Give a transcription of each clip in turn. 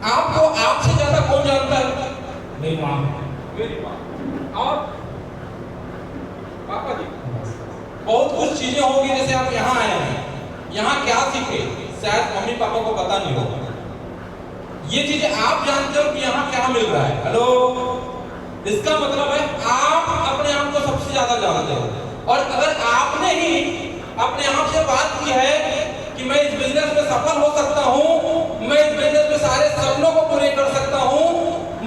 आपको आपसे ज्यादा कौन जानता है? मेरी माँ, मेरी माँ और पापा जी। बहुत कुछ चीजें होंगी, जैसे आप यहाँ आए हैं, यहाँ क्या सीखे शायद मम्मी पापा को पता नहीं होगा। ये चीजें आप जानते हो कि यहाँ क्या मिल रहा है। हेलो, इसका मतलब है आप अपने आप को सबसे ज्यादा जानते हो। और अगर आपने ही अपने आप से बात की है कि मैं इस बिजनेस में सफल हो सकता हूँ, मैं इस बिजनेस में सारे सपनों को पूरे कर सकता हूँ,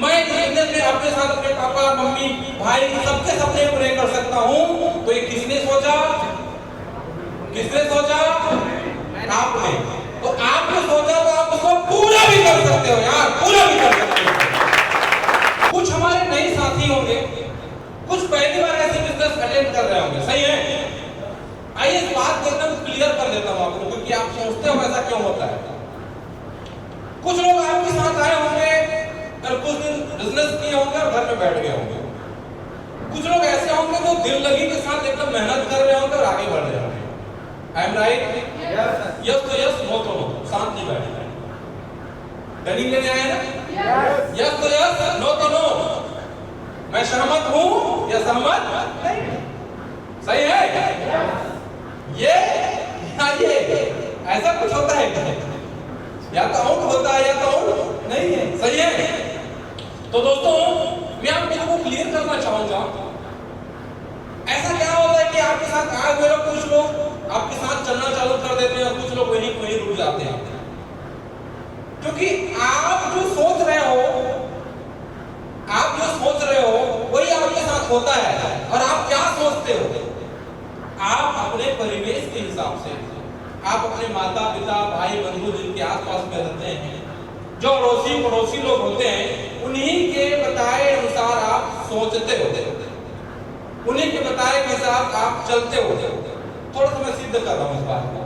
मैं इस बिजनेस में अपने साथ अपने पापा मम्मी भाई सबके सपने पूरे कर सकता हूँ, तो ये किसने सोचा? किसने सोचा? आपने। तो आपने सोचा तो आप उसको पूरा भी कर सकते हो यार, पूरा भी कर सकते हो। कुछ हमारे नए साथी होंगे, कुछ पहली बार ऐसे बिजनेस अटेंड कर रहे होंगे, सही है? आइए इस बात को एकदम क्लियर कर देता हूं आपको, क्योंकि आप सोचते हो ऐसा क्यों होता है। कुछ लोग आपके साथ आए होंगे और कुछ दिन बिजनेस किए होंगे और घर में बैठ गए होंगे। कुछ लोग ऐसे होंगे जो दिल लगी के साथ एकदम मेहनत कर रहे होंगे और आगे बढ़ रहे होंगे। I am right? यस तो यस, नो तो नो, शांत नहीं बैठे। ट्रेनिंग लेने आए ना? यस तो यस, नो तो नो। मैं सहमत हूं या सहमत नहीं? सही है? ये ऐसा कुछ होता है क्या? या तो आउट होता है या तो आउट नहीं है। सही है? तो दोस्तों मैं आप लोगों को क्लियर करना चाहूंगा, ऐसा क्या होता है कि आपके साथ आए हुए लोग, कुछ लोग आपके साथ चलना चालू कर देते हैं और कुछ लोग वहीं रुक जाते हैं, क्योंकि आप जो सोच रहे हो वही आपके साथ होता है। और आप क्या सोचते हो? आप अपने परिवेश के हिसाब से, आप अपने माता पिता भाई बंधु जिनके आसपास में रहते हैं, जो अड़ोसी पड़ोसी लोग होते हैं, उन्हीं के बताए अनुसार आप सोचते होते, उन्हीं के बताए के साथ आप चलते होते। थोड़ा सा मैं सिद्ध कर रहा हूं इस बात को।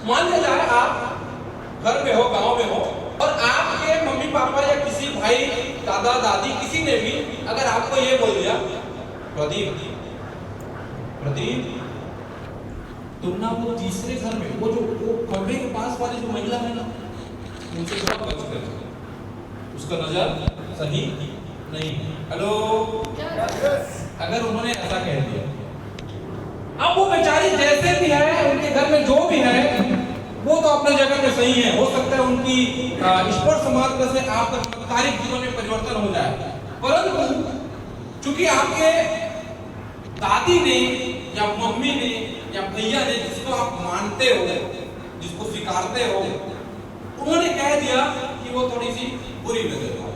मान लिया जाए आप घर में हो, गांव में हो, और आपके मम्मी पापा या किसी भाई दादा दादी किसी ने भी अगर आपको ये बोल दिया, प्रदीप तुम ना वो तीसरे घर में वो कमरे के पास वाली जो महिला है ना, उनसे थोड़ा बच कर, उसका नजर सही नहीं है। हेलो, अगर उन्होंने ऐसा कह दिया, अब वो बेचारी जैसे भी है, उनके घर में जो भी है वो तो अपने जगह में सही है। हो सकता है उनकी स्पर्श मात्र से आपका कार्य जीवन में परिवर्तन हो जाए, परंतु चूंकि आपके दादी ने या मम्मी ने या भैया ने, जिसको आप मानते हो, जिसको स्वीकारते हो, उन्होंने कह दिया कि वो थोड़ी सी बुरी नजर हो,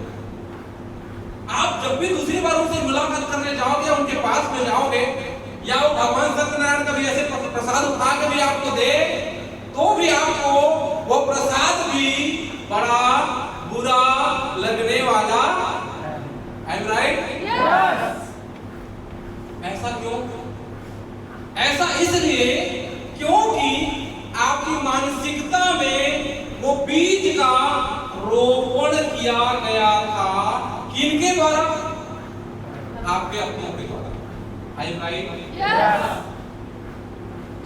आप जब भी दूसरी बार उनसे मुलाकात करने जाओगे, उनके पास में जाओगे, या वो भगवान सत्यनारायण का भी ऐसे प्रसाद उठा के भी आपको दे, तो भी आपको वो प्रसाद भी बड़ा बुरा लगने वाला है। राइट? ऐसा क्यों? ऐसा इसलिए क्योंकि आपकी मानसिकता में वो बीज का रोपण किया गया था। किनके द्वारा? आपके अपनों के द्वारा। I am right?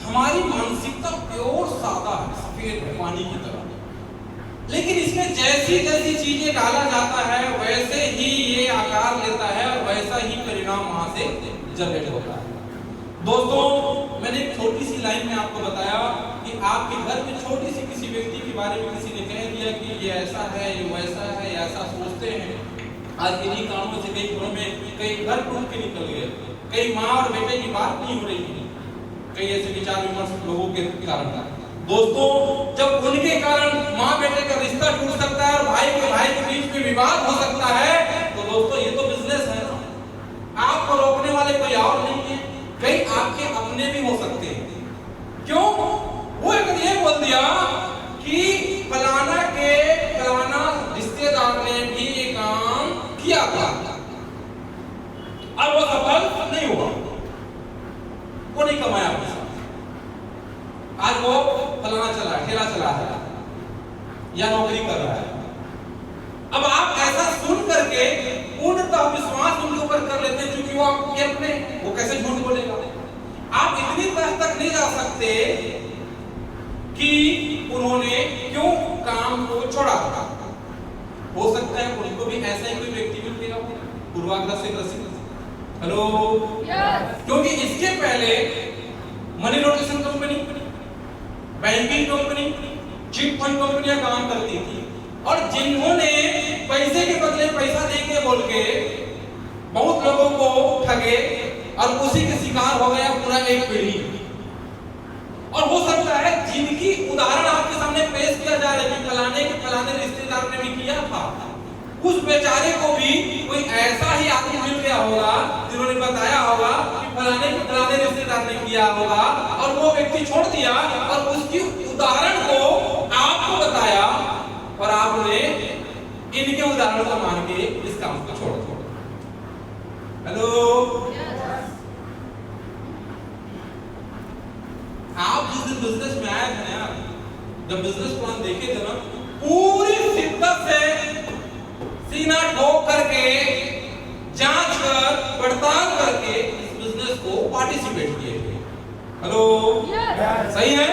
हमारी मानसिकता प्योर सादा है, सफेद पानी की तरह, लेकिन इसमें जैसी जैसी चीजें डाला जाता है वैसे ही ये आकार लेता है और वैसा ही परिणाम वहां से जनरेट होता है। दोस्तों मैंने एक छोटी सी लाइन में आपको बताया कि आपके घर में छोटी सी किसी व्यक्ति के बारे में किसी ने कह दिया कि ये ऐसा है, ये वैसा है, ऐसा सोचते हैं। आज इन्हीं कारणों से कई घरों में कई घर टूट के निकल गए, कई माँ और बेटे की बात नहीं हो रही थी, कई ऐसे विचार विमर्श लोगों के कारण। दोस्तों जब उनके कारण माँ बेटे का रिश्ता टूट सकता है और भाई के बीच में विवाद हो सकता है, तो दोस्तों ये तो बिजनेस है ना, आपको रोकने वाले कोई और नहीं है। कई आपके अपने भी हो सकते हैं। क्यों? वो एक ये बोल दिया कि फलाना रिश्तेदार ने भी ये काम किया था और वो सफल नहीं हुआ, वो नहीं कमाया पैसा, आज वो फलाना चला है, ठेला चला है या नौकरी कर रहा है। अब आप ऐसा सुन करके पूर्णतः विश्वास उनके ऊपर कर लेते हैं, क्योंकि वो आपके अपने, वो कैसे झूठ बोलेगा। आप इतनी तह तक नहीं जा सकते कि उन्होंने क्यों काम को छोड़ा था। हो सकता है उनको भी ऐसा ही कोई व्यक्ति मिल गया हो पूर्वाग्रह से ग्रसित। हेलो, क्योंकि इसके पहले money rotation company, banking company, chit fund कंपनियां काम करती थी और जिन्होंने पैसे के बदले पैसा देंगे बोल के बहुत लोगों को ठगे और उसी के शिकार हो गया पूरा एक पीढ़ी। और हो सकता है जिनकी उदाहरण आपके सामने पेश किया जा रहा है कि फलाने रिश्तेदार ने भी किया था, उस बेचारे को भी कोई ऐसा ही आदमी मिल गया होगा जिन्होंने बताया होगा कि फलाने रिश्तेदार ने किया होगा और वो व्यक्ति छोड़ दिया और उसकी उदाहरण को आपको बताया और आपने इनके उदाहरण को मान के इस काम को छोड़ दिया। हेलो, आप जिस दिन बिजनेस में आए थे ना, जब बिजनेस प्लान देखे थे ना, पूरी शिद्दत से सीना ठोक करके जांच कर पड़ताल करके इस बिजनेस को पार्टिसिपेट किए थे। हेलो, सही है?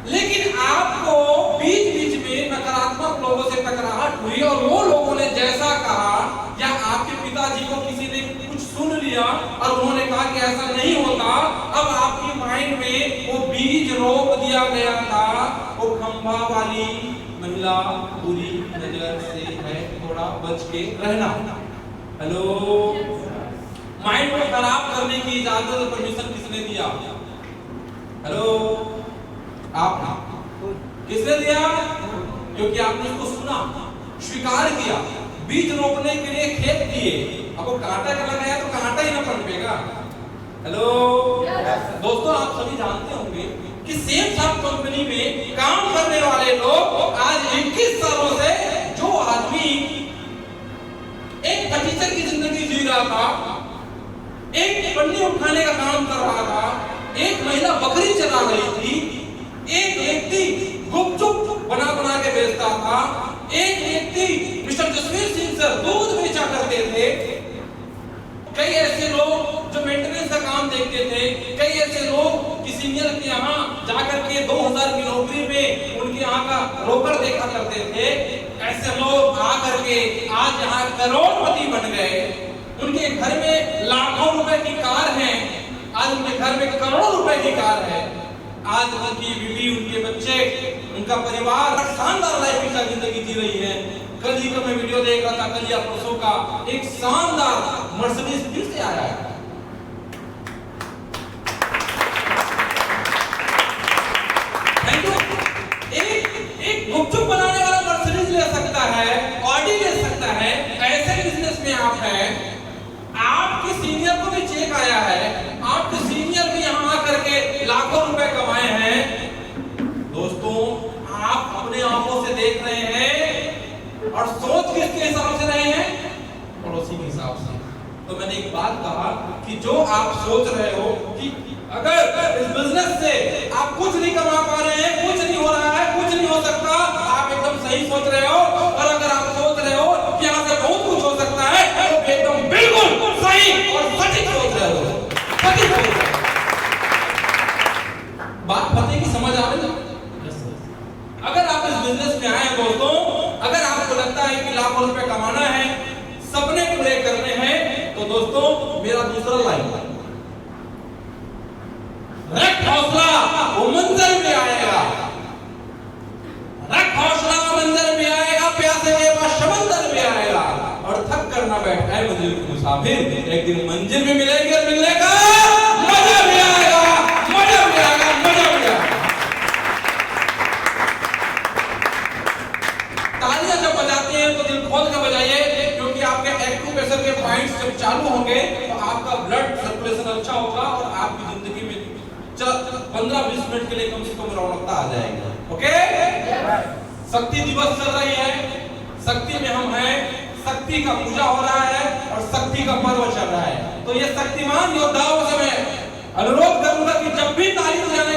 लेकिन आपको बीच बीच में नकारात्मक लोगों से टकराहट हुई और वो लोगों ने जैसा कहा या आपके पिताजी को किसी ने कुछ सुन लिया और उन्होंने कहा कि ऐसा नहीं होता, अब आपकी माइंड में वो बीज रोप दिया गया था, वो खंभा वाली महिला बुरी नजर से है, थोड़ा बच के रहना। हेलो, माइंड को खराब करने की इजाजत और परमिशन किसने दिया? हेलो, आपने। किसने दिया? क्योंकि आपने उसको सुना, स्वीकार किया, बीज रोपने के लिए खेत दिए। अब वो कांटा का लगाया तो कांटा ही ना पनपेगा। हेलो, दोस्तों आप सभी जानते होंगे कि सेम साफ कंपनी में काम करने वाले लोग आज 21 सालों से जो आदमी एक टीचर की जिंदगी जी रहा था, एक पन्नी उठाने का काम कर रहा था, एक महिला बकरी चला रही थी, एक व्यक्ति गुपचुप बना बना के बेचता था, एक व्यक्ति मिस्टर जसवीर सिंह सर दूध बेचा करते थे, कई ऐसे लोग जो मेंटेनेंस का काम देखते थे, कई ऐसे लोग कि सीनियर के यहाँ जाकर के 2000 की नौकरी में उनके यहाँ का रोकर देखा करते थे। ऐसे लोग आकर के आज यहाँ करोड़पति बन गए, उनके घर में लाखों रुपए की कार है, आज उनके घर में करोड़ों रुपए की कार है, आज उनकी बीवी, उनके बच्चे, उनका परिवार शानदार लाइफ का जिंदगी जी रही है। कल ही का मैं वीडियो देख रहा था, कल या परसों का, एक शानदार मर्सिडीज फिर से आया है। एक गुपचुप बनाने वाला मर्सिडीज ले सकता है, ऑडी ले सकता है, ऐसे बिजनेस में आप हैं। आपके सीनियर को भी चेक आया है, आपके सीनियर भी यहाँ आकर के लाखों रुपए कमाए हैं। दोस्तों, आप अपने आंखों से देख रहे हैं और सोच किसके हिसाब से रहे हैं? पड़ोसी के हिसाब से। तो मैंने एक बात कहा कि जो आप सोच रहे हो कि अगर इस बिजनेस से आप कुछ नहीं कमा पा रहे हैं, कुछ नहीं हो रहा है, कुछ नहीं हो सकता, आप एकदम सही सोच रहे हो। और अगर आप सोच रहे हो कि यहाँ से बहुत कुछ हो सकता है, तो एकदम बिल्कुल सही और सटीक सोच रहे हो। बात पते की समझ आ रही है? अगर आप इस बिजनेस में आए दोस्तों, अगर आपको लगता है कि लाखों रुपए कमाना है, सपने पूरे करने हैं, तो दोस्तों मेरा दूसरा लाइन है, रख हौसला वो मंजर में आएगा, रख हौसला मंजर में आएगा, प्यासे के पास समंदर में आएगा, और थक कर ना बैठ है मंजिल के मुसाफिर, एक दिन मंजिल में मिलेंगे, मिलने का मजा भी आएगा, मजा भी आएगा, मजा भी आएगा। तालियां जब बजाते हैं तो दिल खोल के बजाइए, क्योंकि आपके एक्यूप्रेशर के पॉइंट्स जब चालू होंगे तो आपका ब्लड सर्कुलेशन अच्छा होगा और आपकी जिंदगी में 15-20 मिनट के लिए कम से कम रौनकता आ जाएगी। ओके? शक्ति दिवस चल रही है, शक्ति में हम हैं, शक्ति का पूजा हो रहा है और शक्ति का पर्व चल रहा है। तो ये शक्तिमान योद्धाओं से मैं अनुरोध करूंगा कि जब भी ताली बजाने